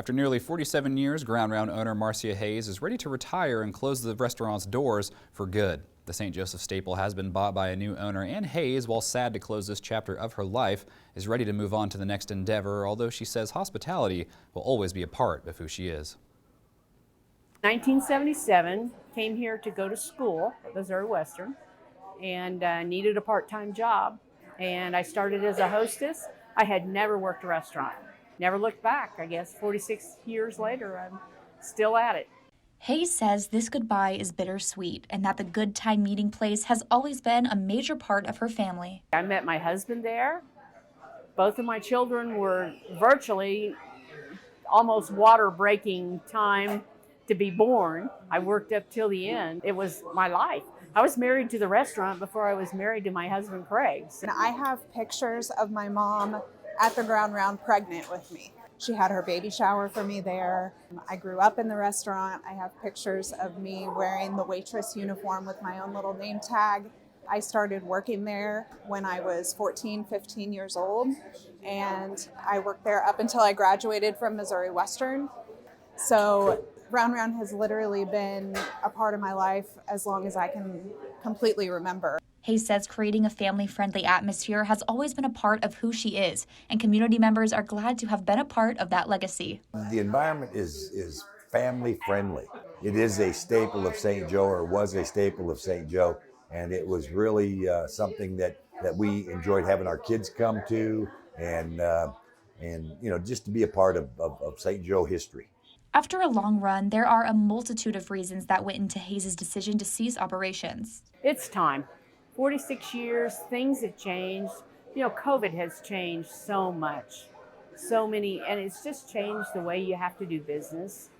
After nearly 47 years, Ground Round owner Marcia Hayes is ready to retire and close the restaurant's doors for good. The St. Joseph staple has been bought by a new owner, and Hayes, while sad to close this chapter of her life, is ready to move on to the next endeavor, although she says hospitality will always be a part of who she is. 1977, came here to go to school at Missouri Western and needed a part-time job. And I started as a hostess. I had never worked a restaurant. Never looked back. I guess 46 years later, I'm still at it. Hayes says this goodbye is bittersweet and that the Good Time meeting place has always been a major part of her family. I met my husband there. Both of my children were virtually almost water-breaking time to be born. I worked up till the end. It was my life. I was married to the restaurant before I was married to my husband, Craig. And I have pictures of my mom at the Ground Round pregnant with me. She had her baby shower for me there. I grew up in the restaurant. I have pictures of me wearing the waitress uniform with my own little name tag. I started working there when I was 14, 15 years old, and I worked there up until I graduated from Missouri Western. So Ground Round has literally been a part of my life as long as I can completely remember. Hayes says creating a family-friendly atmosphere has always been a part of who she is, and community members are glad to have been a part of that legacy. The environment is family-friendly. It is a staple of St. Joe, or was a staple of St. Joe, and it was really something that we enjoyed having our kids come to, and you know, just to be a part of St. Joe history. After a long run, there are a multitude of reasons that went into Hayes' decision to cease operations. It's time. 46 years, things have changed. You know, COVID has changed so much, so many, and it's just changed the way you have to do business.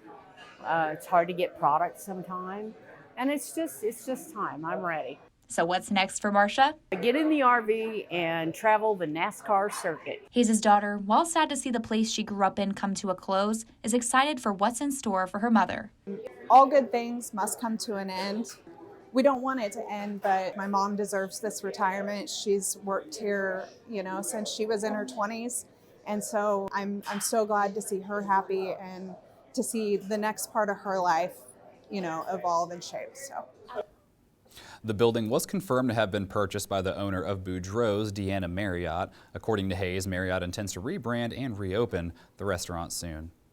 It's hard to get products sometimes, and it's just time. I'm ready. So what's next for Marcia? Get in the RV and travel the NASCAR circuit. Hayes' daughter, while sad to see the place she grew up in come to a close, is excited for what's in store for her mother. All good things must come to an end. We don't want it to end, but my mom deserves this retirement. She's worked here, you know, since she was in her 20s. And so I'm so glad to see her happy and to see the next part of her life, you know, evolve and shape. So. The building was confirmed to have been purchased by the owner of Boudreaux's, Deanna Marriott. According to Hayes, Marriott intends to rebrand and reopen the restaurant soon.